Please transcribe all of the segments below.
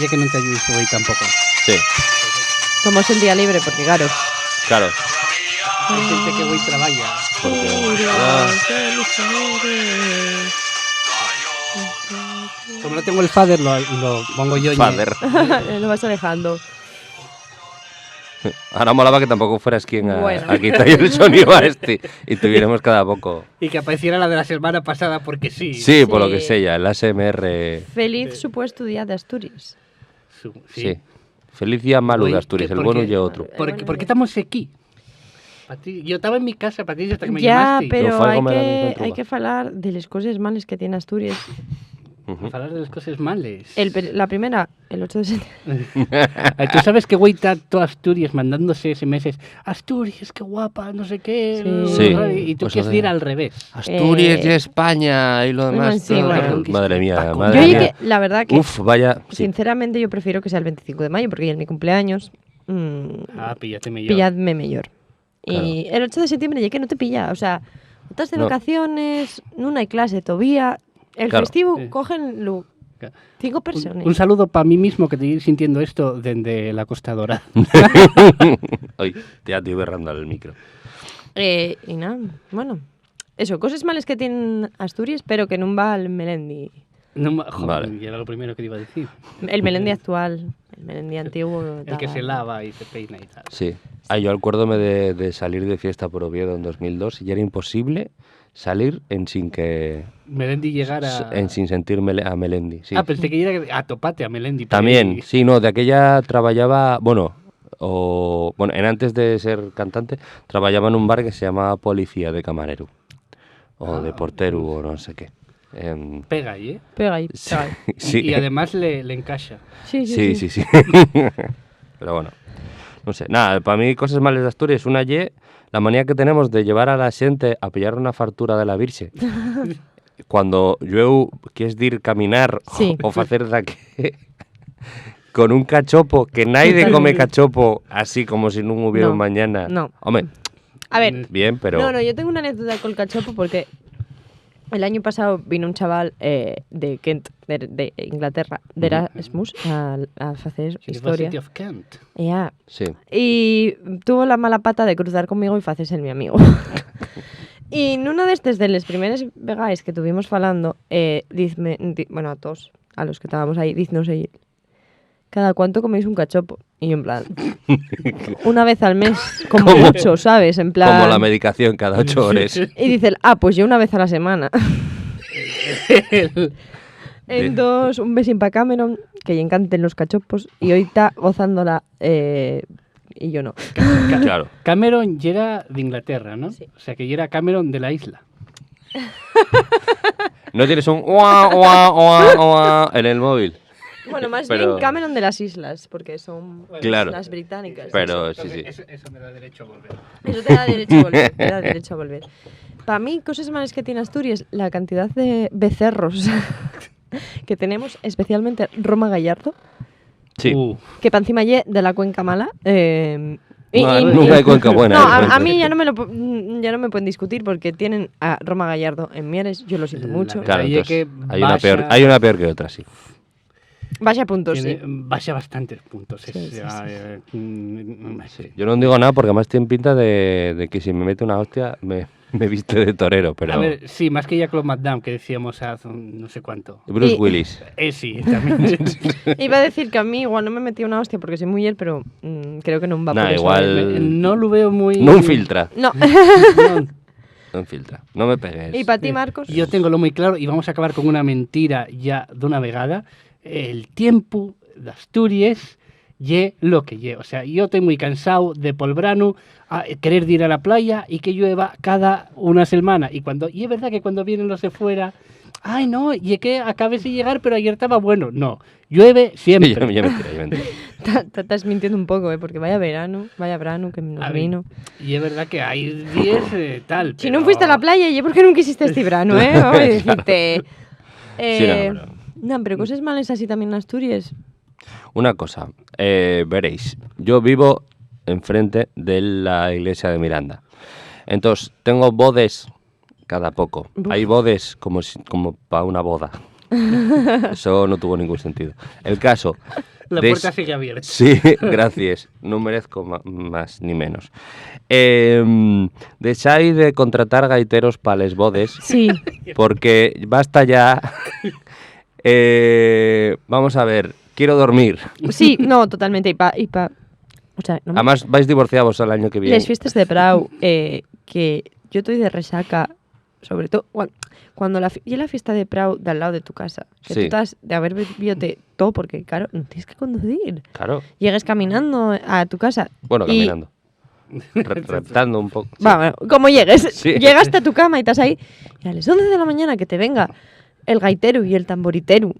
ya que no te ayudes hoy tampoco. Sí, Tomamos el día libre, porque claro. claro. Hay gente que hoy trabaja. Como no tengo el fader, lo pongo yo. Fader. Lo vas alejando. Ahora molaba que tampoco fueras quien Bueno. a quitar el sonido a este y tuviéramos cada poco. Y que apareciera la de la semana pasada porque sí. Sí, por lo que Sí. sé ya, el ASMR. Feliz supuesto día de Asturias. Sí. Feliz día malo de Asturias, el bueno y otro. ¿Por qué estamos aquí? Yo estaba en mi casa, Patricia, hasta que me Ya, llamaste. pero No fue algo hay me la que encontraba. falar de las cosas malas que tiene Asturias. Para hablar de las cosas males. La primera, el 8 de septiembre. Tú sabes que güey está todo Asturias mandándose SMS. Asturias, qué guapa, no sé qué. Sí. Y tú Pues quieres joder. ir al revés. Asturias y España y lo demás. sí, todo. bueno. Madre mía, Yo Yo madre oye mía. que, la verdad que, Uf, vaya. Sí. sinceramente, yo prefiero que sea el 25 de mayo, porque ya es mi cumpleaños. Píllate mejor. Pilladme mejor. Y el 8 de septiembre ya que no te pilla, o sea, estás de No. vacaciones, no hay clase todavía. El Claro. festivo Sí. cogen 5 personas. Un saludo para mí mismo que te ir sintiendo esto desde la Costa Dorada. Ay, ya estoy berrando al micro. Y nada, bueno. Eso, cosas malas que tienen Asturias, pero que no va al Melendi. Joder, Vale. y era lo primero que te iba a decir. El Melendi actual, el Melendi antiguo. El que se lava y se peina y tal. Sí. Yo acuérdome de salir de fiesta por Oviedo en 2002 y era imposible salir sin que Melendi llegara... sin sentir a Melendi. Sí. pensé que era a topate a Melendi. También, sí, no, de aquella trabajaba, bueno, en antes de ser cantante, trabajaba en un bar que se llamaba Policía de Camarero, o de portero, o no sé qué. Pega ahí, ¿eh? Pega ahí, Sí, pega ahí. sí, Y además le encaja. Sí. Pero bueno, no sé, nada, para mí cosas malas de Asturias, una la manía que tenemos de llevar a la gente a pillar una fartura de la Virxe. Cuando yo quieres ir caminar Sí. o hacer de que con un cachopo, que nadie come cachopo así como si no hubiera un mañana. No. Hombre, A ver, bien, pero... no, yo tengo una anécdota con el cachopo porque el año pasado vino un chaval de Kent, de Inglaterra, de Erasmus, a hacer historia. University of Kent. Ya. Sí. Y tuvo la mala pata de cruzar conmigo y hacerse mi amigo. Y en una de estas de las primeras vegáis que tuvimos falando, bueno, a todos, a los que estábamos ahí, diznos ahí, ¿cada cuánto coméis un cachopo? Y yo en plan, una vez al mes, como mucho, ¿sabes? En plan... Como la medicación cada 8 horas. Y dice, pues yo una vez a la semana. Entonces, un besín para Cameron, que le encanten los cachopos, y hoy está gozándola, y yo no. Claro. Cameron ya era de Inglaterra, ¿no? Sí. O sea, que ya era Cameron de la isla. ¿No tienes un ua en el móvil? Bueno, más Pero- bien Cameron de las islas, porque son Claro. las británicas. Pero sí, sí. Eso me da derecho a volver. Eso te da derecho a volver, te da derecho a volver. Para mí, cosas malas que tiene Asturias, la cantidad de becerros que tenemos, especialmente Roma Gallardo, Sí. que para encima ye de la cuenca mala. Nunca hay cuenca buena. No, ¿eh? a mí ya no me pueden discutir porque tienen a Roma Gallardo en Mieres, yo lo siento mucho. Claro, Ahí entonces, que hay una vaya- hay una peor que otra, sí. Vaya puntos, Tiene, sí. Vaya bastantes puntos. Sí, sí, Sí. Yo no digo nada porque además tiene pinta de que si me mete una hostia me viste de torero, pero... A ver, sí, más que Jean-Claude Van Damme, que decíamos hace no sé cuánto. Bruce Y- Willis. Sí, también. Iba a decir que a mí igual no me metí una hostia porque soy muy él, pero creo que no va Nah, por eso. igual- No lo veo muy... No infiltra. No. No. No infiltra. No me pegues. ¿Y para ti, Marcos? Yo tengo lo muy claro y vamos a acabar con una mentira ya de una vegada. El tiempo de Asturias ye lo que ye. O sea, yo estoy muy cansado de polbrano, a querer ir a la playa y que llueva cada una semana. Y es verdad que cuando vienen los de fuera, ay no, y que acabes de llegar, pero ayer estaba bueno. No, llueve siempre. Sí, ya mentira. Estás mintiendo un poco, porque vaya verano que nos A ver, vino. Y es verdad que hay días tal. Si no fuiste a la playa, ¿y por qué no quisiste este verano, eh? Vamos a decirte. Sí, no, No, pero cosas malas así también en Asturias. Una cosa, veréis, yo vivo enfrente de la iglesia de Miranda. Entonces, tengo bodes cada poco. Uf. Hay bodes como para una boda. Eso no tuvo ningún sentido. El caso... La puerta sigue abierta. Sí, gracias. No merezco más ni menos. Deixai de contratar gaiteros para les bodes, Sí. porque basta ya. Vamos a ver, quiero dormir. Sí, no, totalmente. O sea, no me- Además, vais divorciados el año que viene. Les fiestas de Prau, que yo estoy de resaca, sobre todo cuando la fiesta de Prau de al lado de tu casa, que Sí. tú estás de haber bebido todo, porque claro, no tienes que conducir. Claro. Llegues caminando a tu casa. Bueno, y- caminando. Reptando un poco. Sí. Va, bueno, como llegues, Sí. llegaste a tu cama y estás ahí, y a las 11 de la mañana que te venga el gaitero y el tamboritero,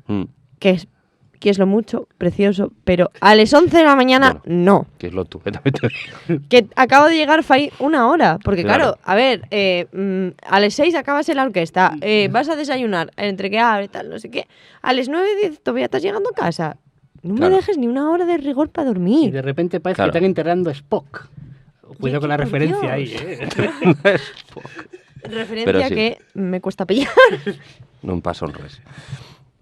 Mm, que es lo mucho, precioso, pero a las 11 de la mañana, Bueno. no. que es lo tú. También te digo. Que acabo de llegar fai una hora, porque Claro. claro, a ver, a las 6 acabas en la orquesta, vas a desayunar, entre que abre tal, no sé qué, a las 9:10 todavía estás llegando a casa. No Claro. me dejes ni una hora de rigor para Y dormir. de repente parece Claro. que están enterrando a Spock. Cuidado con la por referencia Dios. ahí, Referencia Pero sí. que me cuesta pillar. No pasa un res.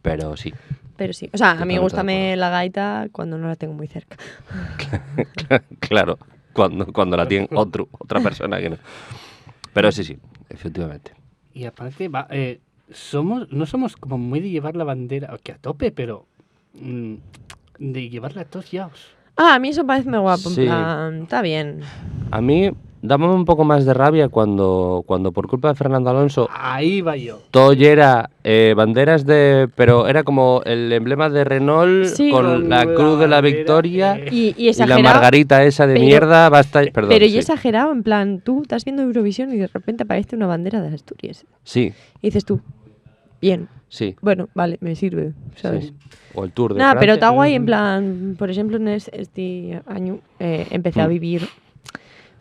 Pero sí. Pero sí, o sea, a mí Totalmente de gustame acuerdo. la gaita cuando no la tengo muy cerca. Claro. Cuando la tiene otra persona que no. Pero sí, efectivamente. Y aparte, no somos como muy de llevar la bandera, que a tope, pero de llevarla a todos lados. Ah, a mí eso parece guapo, en Sí. plan, está bien. A mí, dame un poco más de rabia cuando por culpa de Fernando Alonso Ahí va yo. todo ya era banderas pero era como el emblema de Renault Sí. con la Con cruz de la la bandera, victoria Y y la exagerado. margarita esa de pero- mierda, basta, perdón. Pero sí. y exagerado, en plan, tú estás viendo Eurovisión y de repente aparece una bandera de Asturias. Sí, Y dices tú, bien, sí, bueno, vale, me sirve, ¿sabes? sí. O el Tour de Nada, pero Francia. está guay, en plan, por ejemplo, en este año empecé a vivir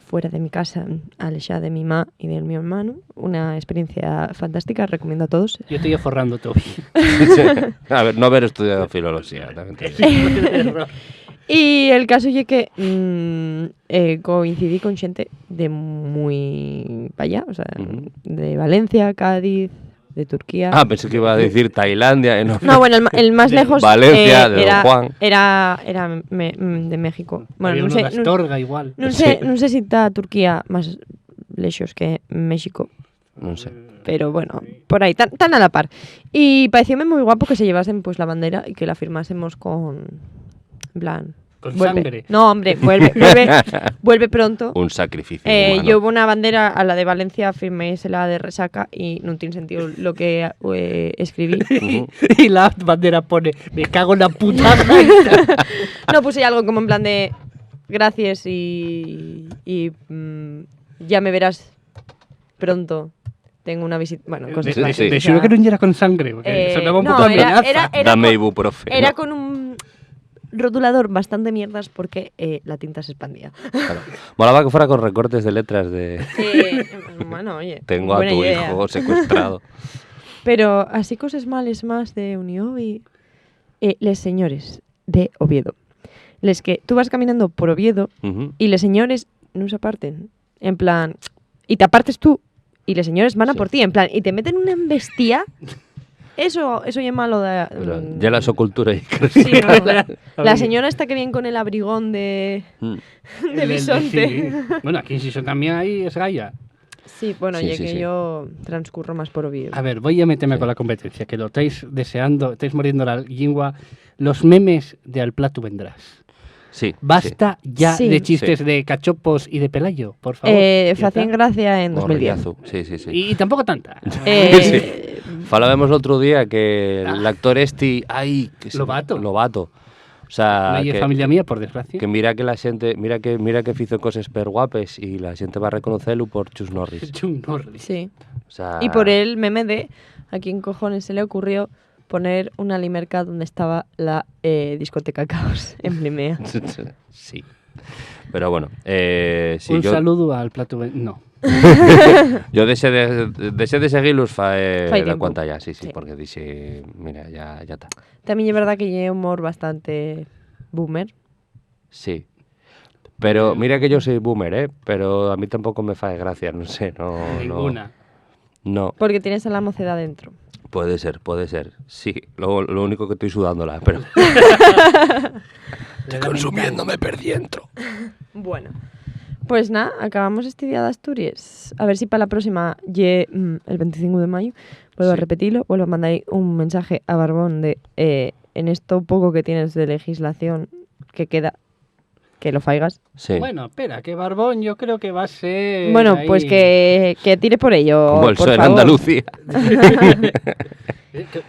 fuera de mi casa, alejada de mi mamá y de mi hermano. Una experiencia fantástica, recomiendo a todos. Yo estoy forrando Toby. Sí. A ver, no haber estudiado filología. También te digo. Y el caso es que coincidí con gente de muy para allá, o sea, Ujú. de Valencia, Cádiz, de Turquía. Ah, pensé que iba a decir Tailandia. No. No, bueno, el más De lejos Valencia, de Don era, Juan. era de México. Bueno, Había no uno sé, de Astorga igual. no Sí. sé, no sé si está Turquía más lejos que México, No sé. pero bueno, por ahí, tan a la par. Y parecióme muy guapo que se llevasen pues la bandera y que la firmásemos con, en plan, Con vuelve. sangre. No, hombre, vuelve pronto. Un sacrificio. humano. Yo hubo una bandera a la de Valencia, firmésela de resaca y no tiene sentido lo que escribí. Ujú. Y la bandera pone, me cago en la puta gaita. No, puse algo como en plan de gracias ya me verás pronto. Tengo una visita. Bueno, cosas Sí, así. sí. De o seguro sea, que no era con sangre, porque sonaba un no, poco era- amenaza. era Dame con- ibuprofeno. Era con un rotulador bastante mierdas porque la tinta se expandía. Claro. Molaba que fuera con recortes de letras de Bueno, oye. tengo a buena tu idea. hijo secuestrado. Pero así cosas males más de Uniobi. Les señores de Oviedo. Les que tú vas caminando por Oviedo Ujú. y les señores no se aparten. En plan, y te apartes tú y les señores van a Sí. por ti. En plan, y te meten una embestía. Eso ya es malo de... Pero ya la cultura y Sí, no, la señora está que viene con el abrigón de bisonte. Sí. Bueno, aquí en Sison también hay es Gaia. Sí, bueno, Sí, ya sí, que sí. yo transcurro más por Oviedo. A ver, voy a meterme Sí. con la competencia, que lo estáis deseando, estáis muriendo la lengua. Los memes de Al plato vendrás. Sí. Basta ya Sí. de chistes Sí. de cachopos y de Pelayo, por favor. Ya Facían está. gracia en 2010. Morrillazo. Sí, sí, sí. Y tampoco tanta. Eh, Falábamos el otro día que el actor ay, que Lobato. Lobato. O sea, No hay que, familia mía, por desgracia. que mira que la xente, mira que fizo cosas per guapes y la gente va a reconocerlo por Chus Norris. Chuck Norris. Sí. O sea, Y por el meme de a quién cojones se le ocurrió poner una limerca donde estaba la discoteca Caos en Plimea. Sí. Pero bueno, sí, Un yo, saludo al plato no. yo dejé de seguirlos Fai la tiempo. cuenta ya, sí, Sí. porque dije, mira, ya está. También es verdad que lleva humor bastante boomer. Sí. Pero mira que yo soy boomer, pero a mí tampoco me fae gracia, no sé, no. Ninguna. No. Porque tienes a la mocedad dentro. Puede ser. Sí, lo único que estoy sudándola, pero... Estoy consumiéndome per dentro. Bueno, pues nada, acabamos este día de Asturias. A ver si para la próxima, el 25 de mayo, vuelvo a repetirlo, vuelvo a mandar ahí un mensaje a Barbón de en esto poco que tienes de legislación que queda, que lo faigas. Sí. Bueno, espera, que Barbón yo creo que va a ser... Bueno, ahí. pues que tire por ello, Como el por PSOE en favor. Andalucía.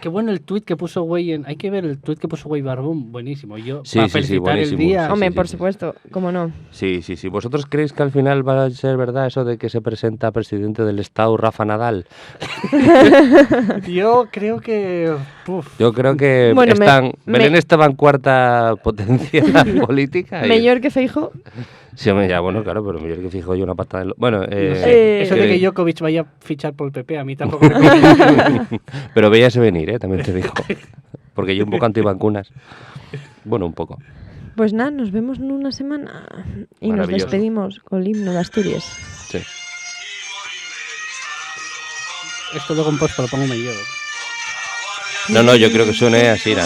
Qué bueno el tuit que puso Güey. Hay que ver el tuit que puso Güey Barbón. Buenísimo. Yo, Sí, para sí, sí, felicitar el buenísimo. día... Hombre, sí, por sí. supuesto, cómo no. Sí. ¿Vosotros creéis que al final va a ser verdad eso de que se presenta presidente del Estado Rafa Nadal? Yo creo que... Uf. Yo creo que Bueno, Belén estaba en cuarta potencia política. Mejor que Feijóo. Sí, hombre, ya, bueno, claro, pero mejor que fijo yo una patada en... Bueno, No sé, eso de que Djokovic vaya a fichar por el PP a mí tampoco me convence. Pero veíase venir, también te digo. Porque yo un poco antivacunas. Bueno, un poco. Pues nada, nos vemos en una semana y nos Maravilloso. despedimos con el himno de Asturias. Sí. Esto luego en post lo pongo yo. No, yo creo que suene así, ¿no?